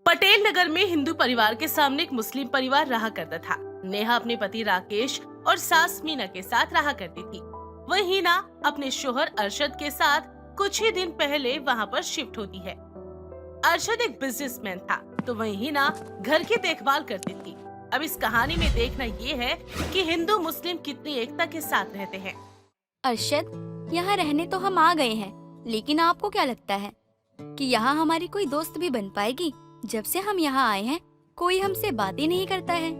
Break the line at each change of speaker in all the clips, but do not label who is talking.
पटेल नगर में हिंदू परिवार के सामने एक मुस्लिम परिवार रहा करता था। नेहा अपने पति राकेश और सास मीना के साथ रहा करती थी। वहीं हिना अपने शोहर अरशद के साथ कुछ ही दिन पहले वहां पर शिफ्ट होती है। अरशद एक बिजनेसमैन था, तो वहीं हिना घर की देखभाल करती थी। अब इस कहानी में देखना ये है कि हिंदू मुस्लिम कितनी एकता के साथ रहते हैं।
अरशद, यहाँ रहने तो हम आ गए हैं, लेकिन आपको क्या लगता है कि यहाँ हमारी कोई दोस्त भी बन पाएगी? जब से हम यहाँ आए हैं, कोई हमसे बात ही नहीं करता है।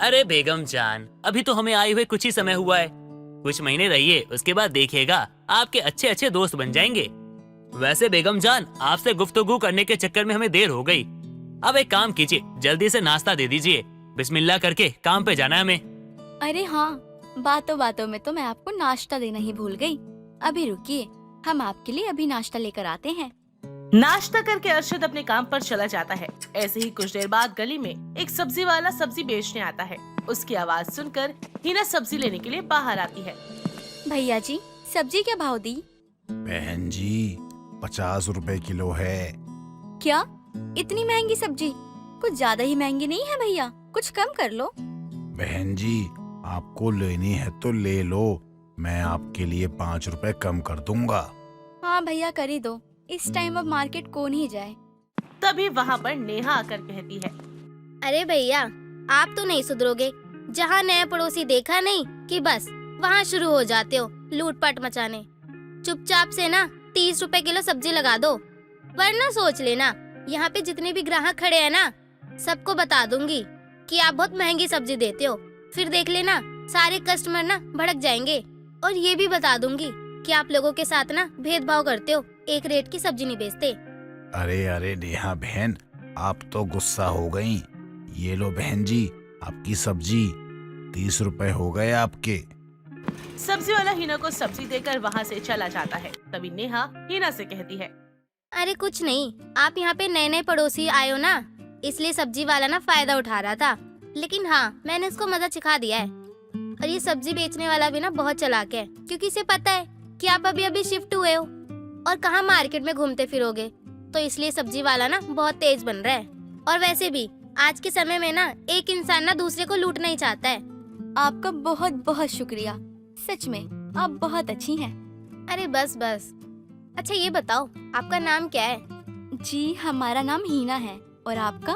अरे बेगम जान, अभी तो हमें आए हुए कुछ ही समय हुआ है। कुछ महीने रहिए, उसके बाद देखिएगा आपके अच्छे अच्छे दोस्त बन जाएंगे। वैसे बेगम जान, आपसे गुफ्तगू करने के चक्कर में हमें देर हो गई। अब एक काम कीजिए, जल्दी से नाश्ता दे दीजिए। बिस्मिल्लाह करके काम पे जाना है हमें।
अरे हाँ, बातों बातों में तो मैं आपको नाश्ता देना ही भूल गई। अभी रुकिए, हम आपके लिए अभी नाश्ता लेकर आते हैं।
नाश्ता करके अरशद अपने काम पर चला जाता है। ऐसे ही कुछ देर बाद गली में एक सब्जी वाला सब्जी बेचने आता है। उसकी आवाज सुनकर हिना सब्जी लेने के लिए बाहर आती है।
भैया जी, सब्जी क्या भाव दी?
बहन जी, 50 रुपए किलो है।
क्या इतनी महंगी सब्जी? कुछ ज्यादा ही महंगी नहीं है भैया? कुछ कम कर लो।
बहन जी, आपको लेनी है तो ले लो, मैं आपके लिए 5 रुपए कम कर दूंगा।
हाँ भैया, कर ही दो। इस टाइम अब मार्केट कौन ही जाए।
तभी वहाँ पर नेहा आकर कहती है,
अरे भैया, आप तो नहीं सुधरोगे। जहाँ नया पड़ोसी देखा नहीं कि बस वहाँ शुरू हो जाते हो लूटपाट मचाने। चुपचाप से ना 30 रुपए किलो सब्जी लगा दो, वरना सोच लेना यहाँ पे जितने भी ग्राहक खड़े हैं ना, सबको बता दूंगी कि आप बहुत महंगी सब्जी देते हो। फिर देख लेना सारे कस्टमर ना भड़क जाएंगे। और ये भी बता दूंगी कि आप लोगों के साथ ना भेदभाव करते हो, एक रेट की सब्जी नहीं बेचते।
अरे अरे नेहा बहन, आप तो गुस्सा हो गयी। ये लो बहन जी, आपकी सब्जी, 30 रुपए हो गए आपके।
सब्जी वाला हिना को सब्जी देकर वहाँ से चला जाता है। तभी नेहा हिना से कहती है,
अरे कुछ नहीं, आप यहाँ पे नए नए पड़ोसी आए हो ना, इसलिए सब्जी वाला ना फायदा उठा रहा था। लेकिन हाँ, मैंने इसको मजा सिखा दिया है। और ये सब्जी बेचने वाला भी ना बहुत चालाक है, क्योंकि इसे पता है कि आप अभी अभी शिफ्ट हुए हो और कहाँ मार्केट में घूमते फिरोगे, तो इसलिए सब्जी वाला ना बहुत तेज बन रहा है। और वैसे भी आज के समय में ना एक इंसान ना दूसरे को लूटना ही चाहता है।
आपका बहुत बहुत शुक्रिया, सच में आप बहुत अच्छी हैं।
अरे बस बस। अच्छा ये बताओ, आपका नाम क्या है?
जी, हमारा नाम हिना है। और आपका?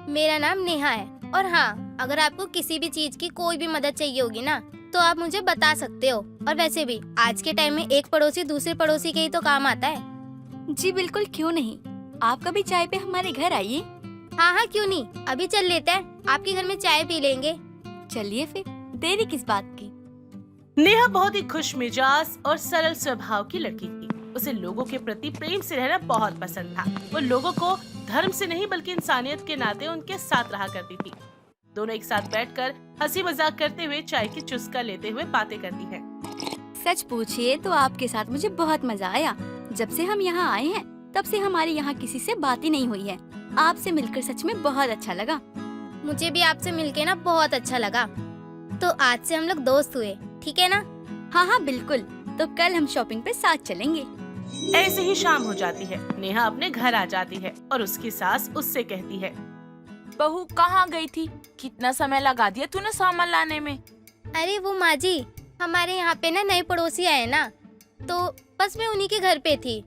मेरा नाम नेहा है। और हाँ, अगर आपको किसी भी चीज की कोई भी मदद चाहिए होगी ना, तो आप मुझे बता सकते हो। और वैसे भी आज के टाइम में एक पड़ोसी दूसरे पड़ोसी के ही तो काम आता है।
जी बिल्कुल, क्यों नहीं। आप कभी चाय पे हमारे घर आइए।
हाँ हाँ, क्यों नहीं, अभी चल लेते हैं, आपके घर में चाय पी लेंगे।
चलिए फिर, देरी किस बात की।
नेहा बहुत ही खुश मिजाज और सरल स्वभाव की लड़की थी। उसे लोगों के प्रति प्रेम से रहना बहुत पसंद था। वो लोगों को धर्म से नहीं बल्कि इंसानियत के नाते उनके साथ रहा करती थी। दोनों एक साथ बैठकर हंसी मजाक करते हुए चाय की चुस्का लेते हुए बातें करती हैं।
सच पूछिए तो आपके साथ मुझे बहुत मजा आया। जब से हम यहाँ आए हैं, तब से हमारे यहाँ किसी से बात ही नहीं हुई है। आपसे मिलकर सच में बहुत अच्छा लगा।
मुझे भी आपसे मिलके ना बहुत अच्छा लगा। तो आज से हम लोग दोस्त हुए, ठीक है ना?
हाँ हाँ बिल्कुल। तो कल हम शॉपिंग पे साथ चलेंगे।
ऐसे ही शाम हो जाती है। नेहा अपने घर आ जाती है और उसकी सास उससे कहती है,
बहू कहाँ गई थी? कितना समय लगा दिया तूने सामान लाने में?
अरे वो माँ जी, हमारे यहाँ पे ना नए पड़ोसी आए ना, तो बस मैं उन्हीं के घर पे थी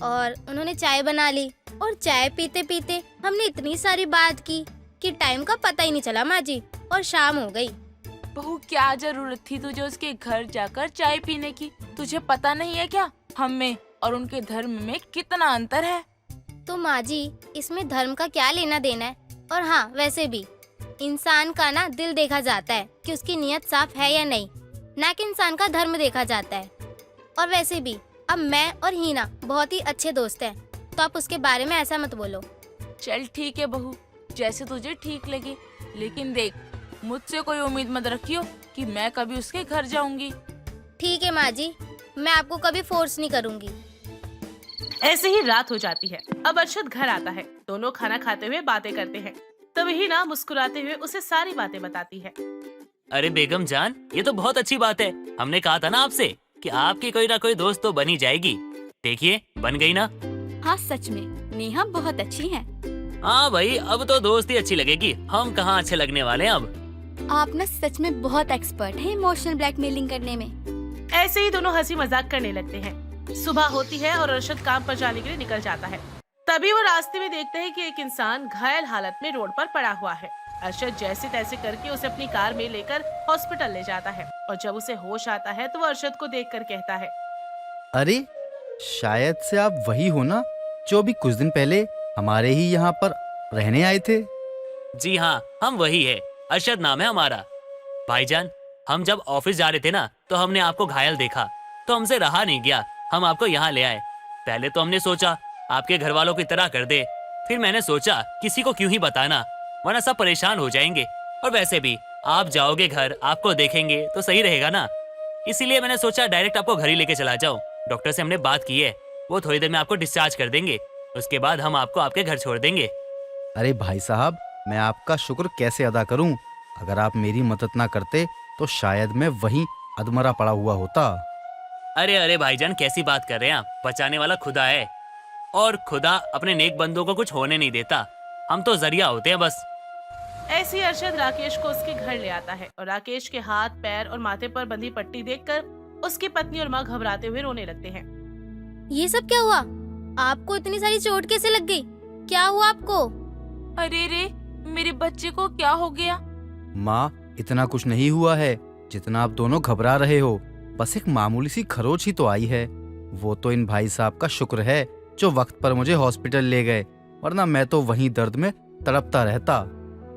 और उन्होंने चाय बना ली। और चाय पीते पीते हमने इतनी सारी बात की कि टाइम का पता ही नहीं चला माँ जी, और शाम हो गई।
बहू, क्या जरूरत थी तुझे उसके घर जाकर चाय पीने की? तुझे पता नहीं है क्या हम में और उनके धर्म में कितना अंतर है?
तो माँ जी, इसमें धर्म का क्या लेना देना है? और हाँ, वैसे भी इंसान का ना दिल देखा जाता है कि उसकी नीयत साफ है या नहीं, ना कि इंसान का धर्म देखा जाता है। और वैसे भी अब मैं और हिना बहुत ही अच्छे दोस्त हैं, तो आप उसके बारे में ऐसा मत बोलो।
चल ठीक है बहू, जैसे तुझे ठीक लगे। लेकिन देख, मुझसे कोई उम्मीद मत रखियो कि मैं कभी उसके घर जाऊंगी।
ठीक है माँ जी, मैं आपको कभी फोर्स नहीं करूँगी।
ऐसे ही रात हो जाती है। अब अरशद घर आता है। दोनों खाना खाते हुए बातें करते हैं। तब हिना मुस्कुराते हुए उसे सारी बातें बताती है।
अरे बेगम जान, ये तो बहुत अच्छी बात है। हमने कहा था ना आपसे कि आपकी कोई ना कोई दोस्त तो बनी जाएगी। देखिए, बन गई ना।
हाँ सच में, नेहा बहुत अच्छी है।
हाँ भाई, अब तो दोस्ती अच्छी लगेगी, हम कहाँ अच्छे लगने वाले हैं अब।
आप ना सच में बहुत एक्सपर्ट हैं इमोशनल ब्लैकमेलिंग करने में।
ऐसे ही दोनों हंसी मजाक करने लगते हैं। सुबह होती है और अरशद काम पर जाने के लिए निकल जाता है। तभी वो रास्ते में देखते हैं कि एक इंसान घायल हालत में रोड पर पड़ा हुआ है। अरशद जैसे तैसे करके उसे अपनी कार में लेकर हॉस्पिटल ले जाता है और जब उसे होश आता है तो वो अरशद को देखकर कहता है,
अरे शायद से आप वही हो ना जो अभी कुछ दिन पहले हमारे ही यहाँ पर रहने आए थे।
जी हाँ, हम वही है, अरशद नाम है हमारा। भाईजान, हम जब ऑफिस जा रहे थे ना तो हमने आपको घायल देखा, तो हमसे रहा नहीं गया, हम आपको यहाँ ले आए। पहले तो हमने सोचा आपके घर वालों की तरह कर दे, फिर मैंने सोचा किसी को क्यों ही बताना, वरना सब परेशान हो जाएंगे, और वैसे भी आप जाओगे घर, आपको देखेंगे तो सही रहेगा ना। इसीलिए मैंने सोचा डायरेक्ट आपको घर ही लेके चला जाऊं। डॉक्टर से हमने बात की है, वो थोड़ी देर में आपको डिस्चार्ज कर देंगे, उसके बाद हम आपको आपके घर छोड़ देंगे।
अरे भाई साहब, मैं आपका शुक्र कैसे अदा करूं? अगर आप मेरी मदद ना करते तो शायद मैं वहीं अधमरा पड़ा हुआ होता।
अरे अरे भाईजान, कैसी बात कर रहे हैं आप, बचाने वाला खुदा है, और खुदा अपने नेक बंदों को कुछ होने नहीं देता, हम तो जरिया होते हैं बस।
ऐसे ही अरशद राकेश को उसके घर ले आता है और राकेश के हाथ, पैर और माथे पर बंधी पट्टी देखकर उसकी पत्नी और माँ घबराते हुए रोने लगते हैं।
ये सब क्या हुआ? आपको इतनी सारी चोट कैसे लग गई? क्या हुआ आपको?
अरे रे, मेरे बच्चे को क्या हो गया?
माँ, इतना कुछ नहीं हुआ है जितना आप दोनों घबरा रहे हो, बस एक मामूली सी खरोच ही तो आई है। वो तो इन भाई साहब का शुक्र है जो वक्त पर मुझे हॉस्पिटल ले गए, वरना मैं तो वहीं दर्द में तड़पता रहता।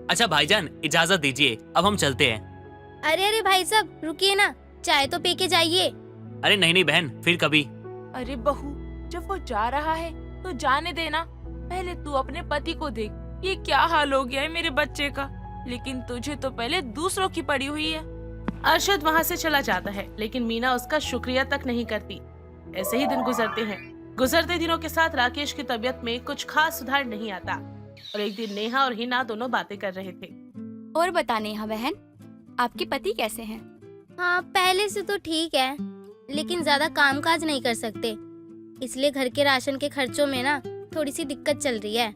अच्छा भाईजान, इजाजत दीजिए, अब हम चलते हैं।
अरे अरे भाई साहब रुकिए ना, चाय तो पी के जाइए।
अरे नहीं नहीं बहन, फिर कभी।
अरे बहू, जब वो जा रहा है तो जाने देना, पहले तू अपने पति को देख, ये क्या हाल हो गया है मेरे बच्चे का, लेकिन तुझे तो पहले दूसरों की पड़ी हुई है।
अरशद वहाँ से चला जाता है, लेकिन मीना उसका शुक्रिया तक नहीं करती। ऐसे ही दिन गुजरते हैं। गुजरते दिनों के साथ राकेश की तबीयत में कुछ खास सुधार नहीं आता और एक दिन नेहा और हिना दोनों बातें कर रहे थे।
और बता नेहा बहन, आपके पति कैसे हैं?
हाँ, पहले से तो ठीक है, लेकिन ज्यादा कामकाज नहीं कर सकते, इसलिए घर के राशन के खर्चों में ना थोड़ी सी दिक्कत चल रही है,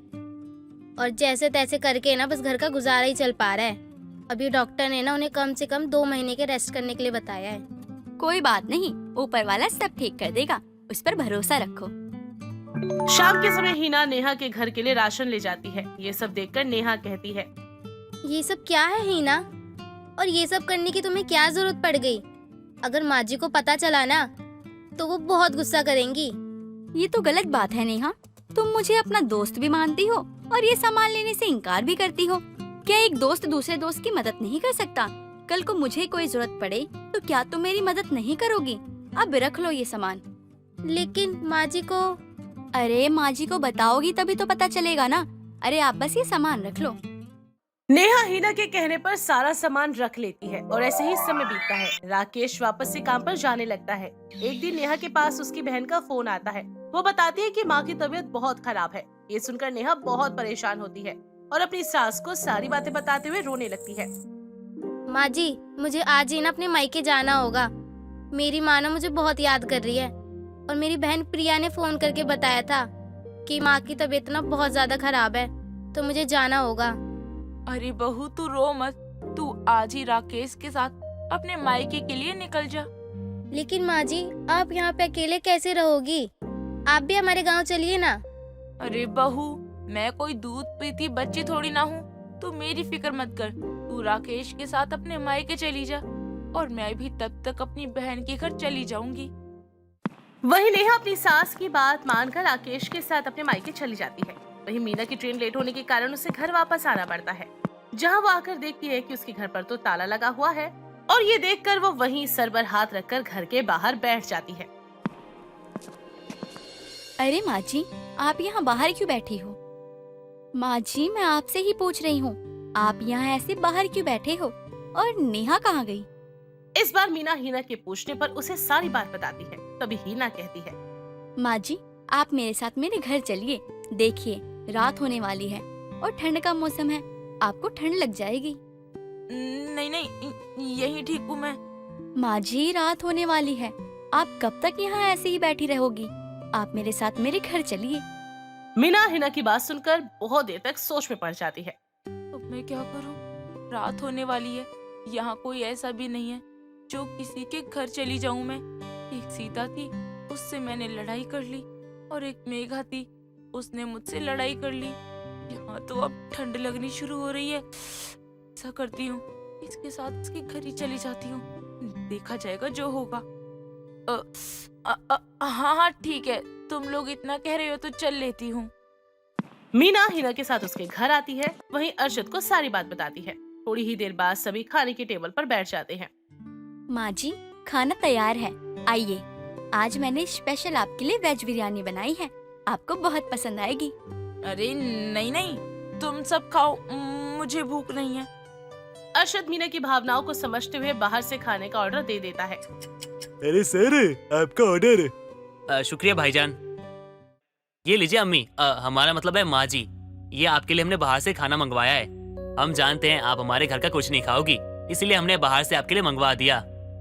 और जैसे तैसे करके ना बस घर का गुजारा ही चल पा रहा है। अभी डॉक्टर ने ना उन्हें कम से कम 2 महीने के रेस्ट करने के लिए बताया है।
कोई बात नहीं, ऊपर वाला सब ठीक कर देगा, उस पर भरोसा रखो।
शाम के समय हिना नेहा के घर के लिए राशन ले जाती है। ये सब देखकर नेहा कहती है,
ये सब क्या है हिना, और ये सब करने की तुम्हें क्या जरूरत पड़ गई? अगर माँ जी को पता चला ना तो वो बहुत गुस्सा करेंगी।
ये तो गलत बात है नेहा, तुम मुझे अपना दोस्त भी मानती हो और ये सामान लेने से इनकार भी करती हो। क्या एक दोस्त दूसरे दोस्त की मदद नहीं कर सकता? कल को मुझे कोई जरूरत पड़े तो क्या तुम मेरी मदद नहीं करोगी? अब रख लो ये सामान।
लेकिन माँ जी को।
अरे माँ जी को बताओगी तभी तो पता चलेगा ना। अरे आप बस ये सामान रख लो।
नेहा हिना के कहने पर सारा सामान रख लेती है और ऐसे ही समय बीतता है। राकेश वापस से काम पर जाने लगता है। एक दिन नेहा के पास उसकी बहन का फोन आता है। वो बताती है कि माँ की तबीयत बहुत खराब है। ये सुनकर नेहा बहुत परेशान होती है और अपनी सास को सारी बातें बताते हुए रोने लगती है।
माँ जी, मुझे आज ही ना अपने मायके जाना होगा। मेरी माँ ना मुझे बहुत याद कर रही है, और मेरी बहन प्रिया ने फोन करके बताया था कि माँ की तबीयत ना बहुत ज्यादा खराब है, तो मुझे जाना होगा।
अरे बहू, तू रो मत, तू आज ही राकेश के साथ अपने मायके के लिए निकल जा।
लेकिन माँ जी, आप यहाँ पे अकेले कैसे रहोगी? आप भी हमारे गांव चलिए ना।
अरे बहू, मैं कोई दूध पीती बच्ची थोड़ी ना हूँ, तू मेरी फिक्र मत कर, तू राकेश के साथ अपने मायके चली जा, और मैं भी तब तक अपनी बहन के घर चली जाऊंगी।
वहीं नेहा अपनी सास की बात मानकर राकेश के साथ अपने मायके चली जाती है। वहीं मीना की ट्रेन लेट होने के कारण उसे घर वापस आना पड़ता है, जहां वो आकर देखती है कि उसके घर पर तो ताला लगा हुआ है, और ये देखकर वो वहीं सर पर हाथ रखकर घर के बाहर बैठ जाती है।
अरे माँ जी, आप यहाँ बाहर क्यों बैठी हो? माँ जी, मैं आपसे ही पूछ रही हूँ, आप यहाँ ऐसे बाहर क्यों बैठे हो? और नेहा कहाँ गई?
इस बार मीना हिना के पूछने पर उसे सारी बात बताती है। तभी हिना कहती है,
माँ जी, आप मेरे साथ मेरे घर चलिए। देखिए, रात होने वाली है और ठंड का मौसम है, आपको ठंड लग जाएगी।
नहीं नहीं, यही ठीक हूँ मैं।
माँ जी, रात होने वाली है, आप कब तक यहाँ ऐसे ही बैठी रहोगी? आप मेरे साथ मेरे घर चलिए।
मीना हिना की बात सुनकर बहुत देर तक सोच में पड़ जाती है।
अब मैं क्या करूं? रात होने वाली है, यहाँ कोई ऐसा भी नहीं है जो किसी के घर चली जाऊं मैं। एक सीता थी, उससे मैंने लड़ाई कर ली, और एक मेघा थी, उसने मुझसे लड़ाई कर ली। यहाँ तो अब ठंड लगनी शुरू हो रही है। ऐसा करती हूँ, इसके साथ इसके घर ही चली जाती हूँ, देखा जाएगा जो होगा। हाँ हाँ ठीक है, तुम लोग इतना कह रहे हो तो चल लेती हूँ।
मीना हिना के साथ उसके घर आती है, वहीं अर्शद को सारी बात बताती है। थोड़ी ही देर बाद सभी खाने की टेबल पर बैठ जाते हैं।
माँ जी, खाना तैयार है, आइए। आज मैंने स्पेशल आपके लिए वेज बिरयानी बनाई है, आपको बहुत पसंद आएगी।
अरे नहीं नहीं, तुम सब खाओ, मुझे भूख नहीं है।
अर्शद मीना की भावनाओं को समझते हुए बाहर से खाने का ऑर्डर दे देता है।
अरे सर, आपका ऑर्डर। शुक्रिया भाईजान। ये लीजिए अम्मी, हमारा मतलब है माँ जी, ये आपके लिए हमने बाहर से खाना मंगवाया है। हम जानते हैं आप हमारे घर का कुछ नहीं खाओगी, इसलिए हमने बाहर से आपके लिए मंगवा दिया।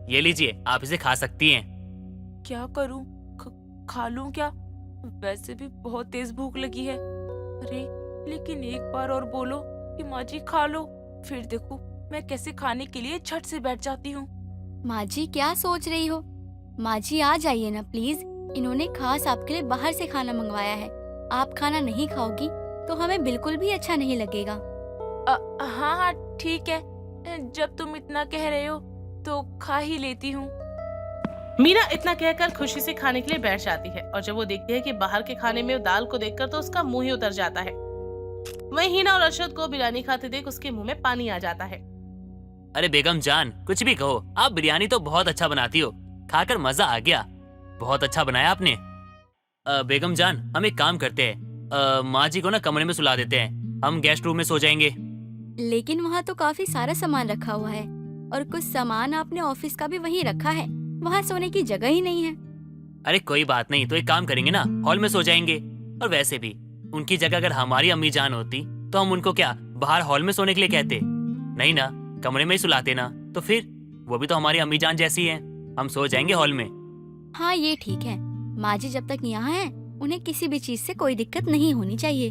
ये लीजिए, आप इसे खा सकती हैं।
क्या करूं? खा लूं क्या? वैसे भी बहुत तेज भूख लगी है। अरे लेकिन एक बार और बोलो कि माँ जी खा लो, फिर देखो मैं कैसे खाने के लिए झट से बैठ जाती हूँ।
माँ जी क्या सोच रही हो? माँ जी आ जाइए ना प्लीज, इन्होंने खास आपके लिए बाहर से खाना मंगवाया है। आप खाना नहीं खाओगी तो हमें बिल्कुल भी अच्छा नहीं लगेगा।
हाँ हाँ ठीक है, जब तुम इतना कह रहे हो तो खा ही लेती हूँ।
मीना इतना कहकर खुशी से खाने के लिए बैठ जाती है, और जब वो देखती है कि बाहर के खाने में दाल को देखकर तो उसका मुंह ही उतर जाता है। वहीं हिना और अर्शद को बिरयानी खाते देख उसके मुंह में पानी आ जाता है।
अरे बेगम जान, कुछ भी कहो, आप बिरयानी तो बहुत अच्छा बनाती हो, खाकर मजा आ गया, बहुत अच्छा बनाया आपने। बेगम जान, हम एक काम करते हैं, माँ जी को ना कमरे में सुला देते हैं, हम गेस्ट रूम में सो जाएंगे।
लेकिन वहाँ तो काफी सारा सामान रखा हुआ है, और कुछ सामान आपने ऑफिस का भी वहीं रखा है, वहाँ सोने की जगह ही नहीं है।
अरे कोई बात नहीं, तो एक काम करेंगे ना, हॉल में सो जाएंगे। और वैसे भी उनकी जगह अगर हमारी अम्मी जान होती तो हम उनको क्या बाहर हॉल में सोने के लिए कहते? नहीं ना, कमरे में ही सुलाते ना, तो फिर वो भी तो हमारी अम्मी जान जैसी है, हम सो जाएंगे हॉल में।
हाँ ये ठीक है, माँ जी जब तक यहाँ हैं, उन्हें किसी भी चीज से कोई दिक्कत नहीं होनी चाहिए।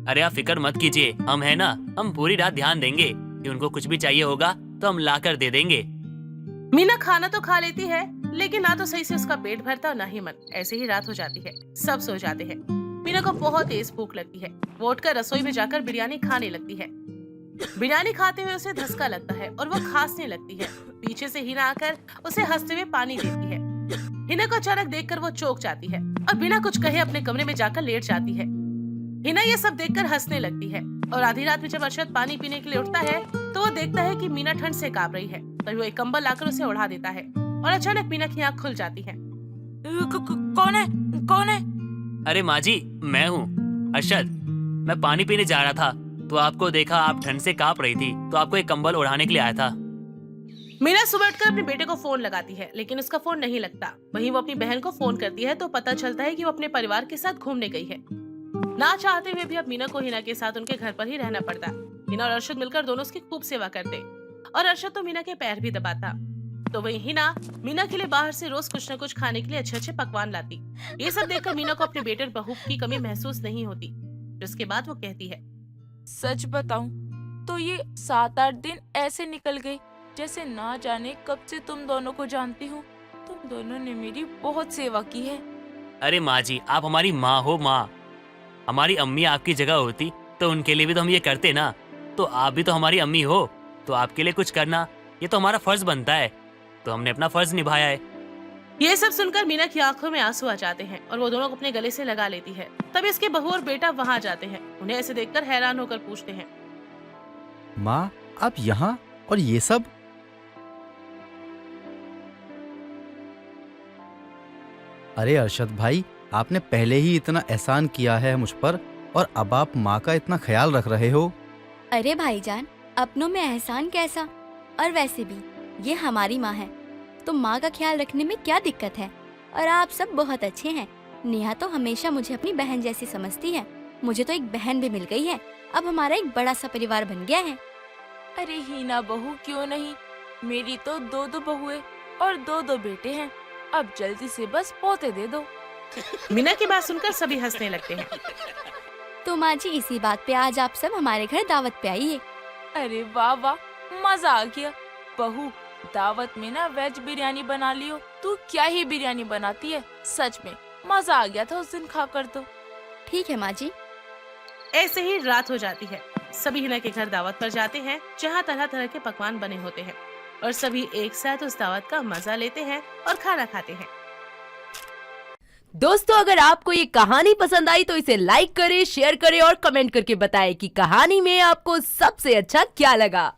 अरे आप फिक्र मत कीजिए, हम है ना, हम पूरी रात ध्यान देंगे कि उनको कुछ भी चाहिए होगा तो हम ला कर दे देंगे।
मीना खाना तो खा लेती है, लेकिन ना तो सही से उसका पेट भरता और ना ही मन। ऐसे ही रात हो जाती है, सब सो जाते हैं। मीना को बहुत तेज भूख लगती है, वो उठकर रसोई में जाकर बिरयानी खाने लगती है। बिरयानी खाते हुए उसे धसका लगता है और वो खांसने लगती है। पीछे से हिना आकर उसे हंसते हुए पानी देती है। हिना को अचानक देखकर वो चौंक जाती है और बिना कुछ कहे अपने कमरे में जाकर लेट जाती है। हिना ये सब देखकर हंसने लगती है, और आधी रात में जब अर्शद पानी पीने के लिए उठता है तो वो देखता है कि मीना ठंड से कांप रही है। तभी वो एक कंबल लाकर उसे उड़ा देता है, और अचानक मीना की आंख खुल जाती है।
कौन है? कौन है?
अरे माँ जी, मैं हूँ अर्शद। मैं पानी पीने जा रहा था तो आपको देखा, आप ठंड से कांप रही थी, तो आपको एक कंबल ओढ़ाने के लिए आया था।
मीना सुबह उठकर अपने बेटे को फोन लगाती है, लेकिन उसका फोन नहीं लगता। वहीं वो अपनी बहन को फोन करती है तो पता चलता है कि वो अपने परिवार के साथ घूमने गई है। ना चाहते हुए भी अब मीना को हिना के साथ उनके घर पर ही रहना पड़ता। हिना और अर्शद मिलकर दोनों उसकी खूब सेवा करते, और अर्शद तो मीना के पैर भी दबाता। तो वही हिना मीना के लिए बाहर से रोज कुछ न कुछ खाने के लिए अच्छे अच्छे पकवान लाती। ये सब देखकर मीना को अपने बेटे और बहू की कमी महसूस नहीं होती। जिसके बाद वो कहती है,
सच बताऊं तो ये 7-8 दिन ऐसे निकल गए जैसे ना जाने कब से तुम दोनों को जानती हूँ। तुम दोनों ने मेरी बहुत सेवा की है।
अरे माँ जी, आप हमारी माँ हो। माँ, हमारी अम्मी आपकी जगह होती तो उनके लिए भी तो हम ये करते ना, तो आप भी तो हमारी अम्मी हो, तो आपके लिए कुछ करना ये तो हमारा फर्ज बनता है, तो हमने अपना फर्ज निभाया है।
ये सब सुनकर मीना की आंखों में आंसू आ जाते हैं और वो दोनों को अपने गले से लगा लेती है। तब इसके बहू और बेटा वहाँ जाते हैं। उन्हें ऐसे देखकर हैरान होकर पूछते हैं,
माँ आप यहाँ और ये सब? अरे अरशद भाई, आपने पहले ही इतना एहसान किया है मुझ पर, और अब आप माँ का इतना ख्याल रख रहे हो।
अरे भाईजान, अपनों में एहसान कैसा? और वैसे भी ये हमारी माँ है, तो माँ का ख्याल रखने में क्या दिक्कत है? और आप सब बहुत अच्छे हैं। नेहा तो हमेशा मुझे अपनी बहन जैसी समझती है, मुझे तो एक बहन भी मिल गई है। अब हमारा एक बड़ा सा परिवार बन गया है।
अरे हीना बहू क्यों नहीं, मेरी तो 2 बहुएं और 2 बेटे हैं। अब जल्दी से बस पोते दे दो।
मीना की बात सुनकर सभी हंसने लगते हैं।
तो माँ जी इसी बात पे आज आप सब हमारे घर दावत पे आइए।
अरे वाह वाह, मजा आ गया। बहू, दावत में ना वेज बिरयानी बना लियो। तू क्या ही बिरयानी बनाती है, सच में मजा आ गया था उस दिन खाकर तो।
ठीक है माँ जी।
ऐसे ही रात हो जाती है। सभी हिना के घर दावत पर जाते हैं, जहाँ तरह तरह के पकवान बने होते हैं और सभी एक साथ उस दावत का मजा लेते हैं और खाना खाते हैं।
दोस्तों, अगर आपको ये कहानी पसंद आई तो इसे लाइक करें, शेयर करें और कमेंट करके बताएं कि कहानी में आपको सबसे अच्छा क्या लगा।